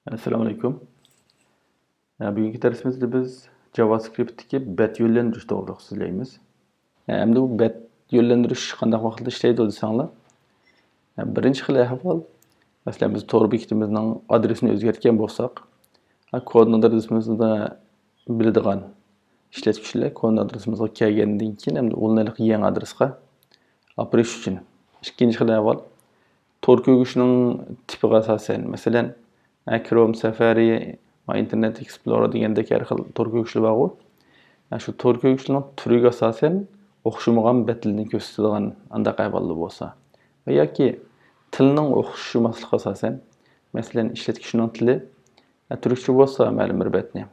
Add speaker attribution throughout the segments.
Speaker 1: Assalomu alaykum. Bugungi darsimizda biz JavaScript'dagi bet yo'llantirish to'g'risida so'zlaymiz. Endi bu bet yo'llantirish qanday vaqtda ishlaydi desanglar, birinchi xil ahvol, masalan biz tor bekitimizning adresini o'zgartgan bo'lsak, kodni adresimizda biladigan ishlatuvchilar kodni adresimizga kelgandan keyin endi o'rnaliq yangi adresga olib berish uchun. Ikkinchi xil ahvol, tor ko'rgishning tipiga asosan, masalan Chrome, Safari, Internet Explorer degandek har xil tor ko'rgishlar bor-ku. Shu tor ko'rgishlarning turiga asosan o'xshamagan betlarni ko'rsatadigan anda ahvollar bo'lsa, yoki tilning o'xshamasligi asosan, masalan ishlatuvchining tili turkcha bo'lsa ma'lum bir betni,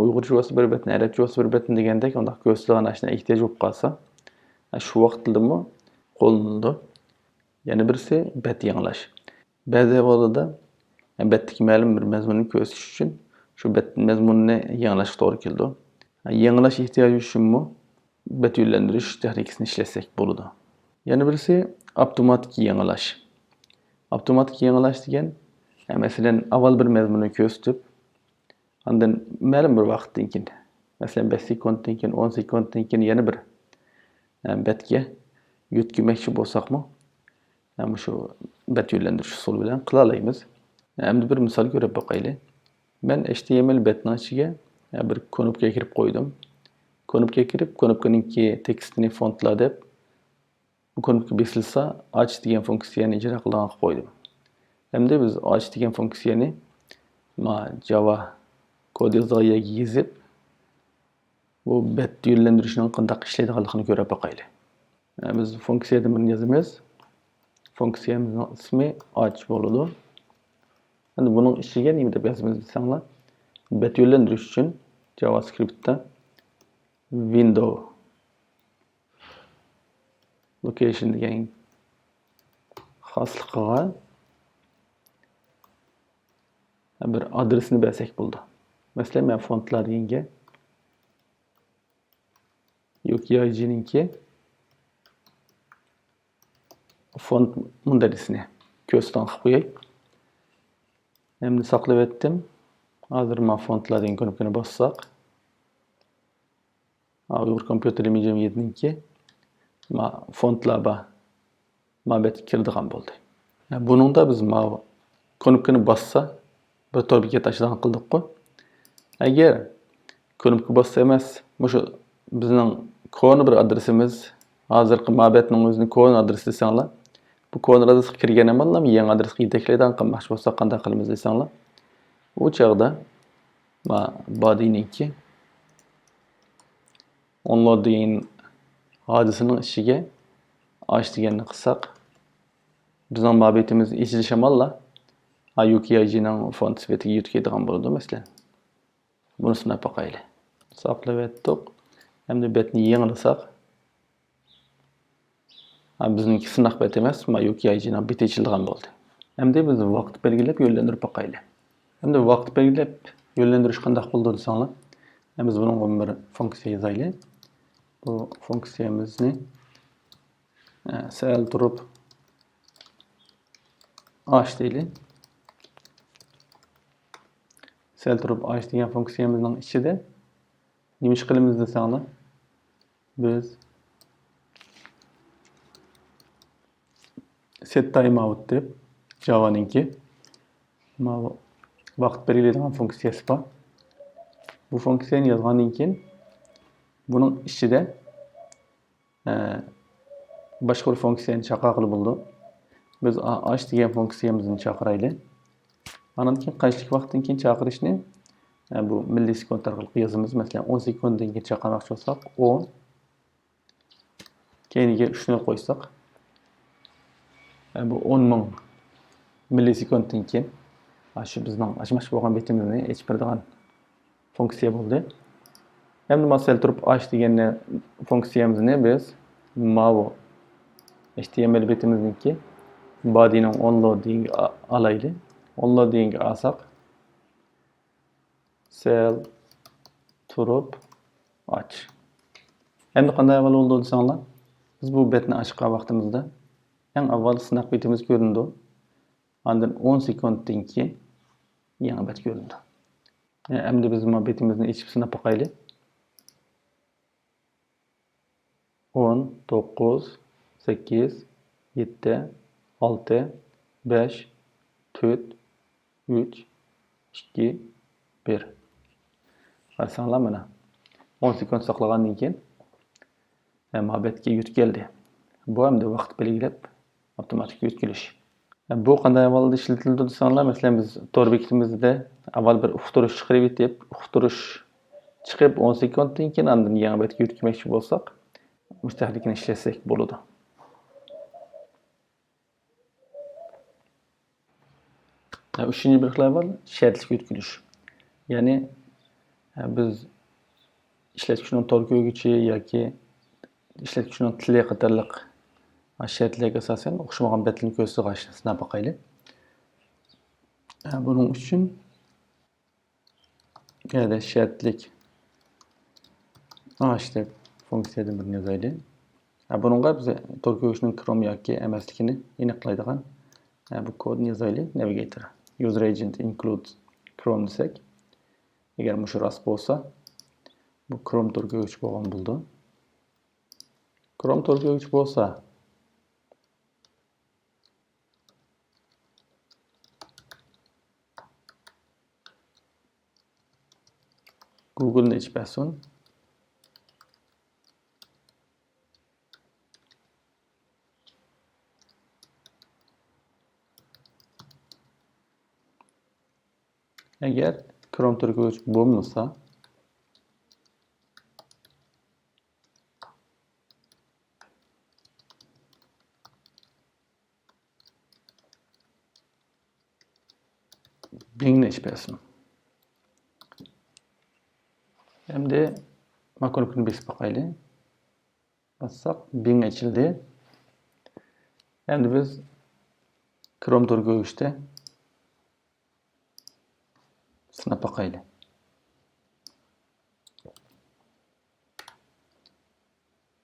Speaker 1: uyg'urcha bo'lsa bir betni, arabcha bo'lsa bir betni degandek undaq ko'rsatadigan ashuna ehtiyoj bo'lib qolsa, shu vaqtdami qo'llaniladi. Yana birisi bet yangilash. Ba'zi ahvollarda betdagi ma'lum bir mazmunni ko'rsatish uchun shu bet mazmunni yangilashga to'g'ri keladi. Yangilash ehtiyoji uchunmi bet yo'llantirish texnikasini ishlatsak bo'ladi. Yana birisi avtomatik yangilash. Avtomatik yangilash degan, masalan avval bir mazmunni ko'rsatib, undan ma'lum bir vaqtdan keyin, masalan 5 sekunddan keyin, 10 sekunddan keyin yana bir betga yo'tkazmoqchi bo'lsakmi, shu bet yo'llantirish usuli bilan qila olamiz. Endi bir misol ko'rib boqaylik. Men HTML betning ichiga bir konopka kirib qo'ydim. Konopka kirib, konopkaningki tekstini fontla deb, bu konopka besilsa, ach degan funksiyani ijro qilgan qilib qo'ydim. Endi biz ach degan funksiyani Java kod yozig'iga yozib, bu bet yo'llantirishning qanday ishlaydiganligini ko'rib boqaylik. Biz funksiyani birini yozamiz. Funksiyamizning ismi ach bo'ladi. Endi buning ichiga nima deb yozamiz desanglar, bet yo'llantirish uchun JavaScriptda window location degan xoslikqa bir adresini bersak bo'ldi. Masalan, men fontlar deganga UKIG'ninki font mundarisini ko'rsatgan qilib qo'yay. Endi saqlab etdim. Hozir men fontlar degan knopkani bossak, Uyg'ur kompyuter imijim 7ninki fontlar bet kirdigan bo'ldi. Buningda biz knopkani bossa bir tor bekat ochadigan qildik-ku. Agar knopka bossa emas, shu bizning kod bir adresimiz, hozirgi betning o'zini kod adresi desanglar, bu kod adresiga kirgan emaslar, yangi adresga yetaklaydigan qilmoqchi bo'lsak qanday qilamiz desanglar, u chog'da body'ninki onload degan hodisining ichiga ach deganni qilsak, bizning betimiz ichilish emaslar, UKIG'ning font sifatiga yetkazadigan bo'ladi masalan. Buni sinab boqaylik. Saqlab etdik. Endi betni yangilasak, bizninki sinaq bet emas, UKIG'ning beti ichilgan bo'ldi. Endi biz vaqt belgilab yo'llantirib boqaylik. Endi vaqt belgilab yo'llantirish qanday bo'ldi desanglar, biz bunga bir funksiya yozaylik. Bu funksiyamizni sal turib ach deylik. Sal turib ach degan funksiyamizning ichida nima ish qilamiz desanglar, biz set timeout deb Java'ninki vaqt belgilaydigan funksiyasi bor. Bu funksiyani yozgandan keyin buning ichida boshqa bir funksiyani chaqirib bo'ldi. Biz ach degan funksiyamizni chaqiraylik. Andan keyin qanchalik vaqtdan keyin chaqirishni bu millisekund orqali yozamiz. Masalan 10 sekunddan keyin chaqirmoqchi bo'lsak 10, keyiniga 3 nol qo'ysak, bu 10,000 millisekunddan keyin shu bizning ochmoqchi bo'lgan betimizni echib beradigan funksiya bo'ldi. Endi masal turib ach degan funksiyamizni biz HTML betimizniki body'ning onload degan alaylik. Onload degan alsak, sel turib ach. Endi qanday avval bo'ldi desanglar, biz bu betni ochgan vaqtimizda eng avval sinaq betimiz ko'rindi. Ondan 10 sekunddan keyin yangi bet göründü. Endi biz bu betimizni içip sınap bakaylı. 10, 9, 8, 7, 6, 5, 4, 3, 2, 1. Qarasanglar mana 10 sekund saqlagandan keyin muhabbetga yutkeldi. Bu hamda vaqt belgilab avtomatik yutkilish. Bu qanday ahvolda ishlatildi desanglar, masalan biz tor bekitimizda avval bir uqtirish chiqarib deb uqtirish chiqib 10 sekunddan keyin andin yangi betga yutkilmoqchi bo'lsak, müstahlikini işletsek bo'ladi. Üçüncü bir xilay var, şərtlik yutkilish. Ya'ni biz ishlatuvchining tor ko'rguvchi yoki ishlatuvchining tili qatorliq shartlarga asosan o'xshamagan betlarni ko'rsatishni sinab boqayli. Buning uchun yana shartlik deb funksiyadan birini yozaylik. Buningga biz tor ko'rguvchining Chrome yoki emasligini aniqlaydigan bu kodni yozaylik. Navigator user agent includes Chrome desak, agar bu rost bo'lsa, bu Chrome tor ko'rguvchi bo'lgan bo'ldi. Chrome tor ko'rguvchi bo'lsa, Google'ni iç bəsun. Eğer Chrome tor ko'rguvchi bo'lmasa, Bing'ni iç bəsun. Endi makronukni besib boqayli. Bassaq, Bing açıldı. Endi biz Chrome tor ko'rguvchida sinab boqayli.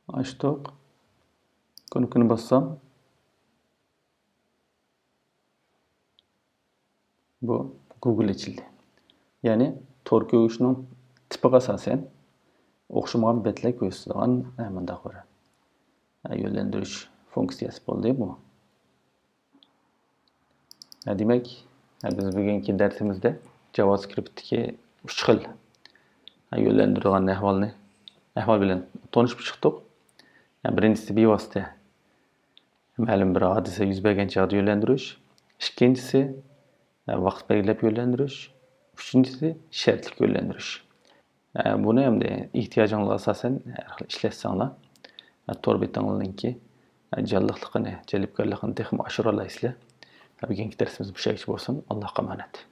Speaker 1: Açtık. Konukini bassam, bu Google açıldı. Yani tor ko'rguvchining tipiga asosan o'xshamagan betlar ko'rsatadigan mundaq bir yo'llantirish funksiyasi bo'ldi bu. Demak, biz bugungi darsimizda JavaScript'dagi 3 xil yo'llantiradigan ahvol bilan tanishib chiqdik. Birinchisi bevosita ma'lum bir hodisa yuz bergan chog'da yo'llantirish, ikkinchisi vaqt belgilab yo'llantirish, uchinchisi shartlik yo'llantirish. Buni ham ehtiyojingizga asosan har xil ishlatsanglar, tor betingizninki jalliqligini, jalbkorligini texmi oshira olasizlar. Bugungi darsimiz bu bo'lsin. Allohga omonat.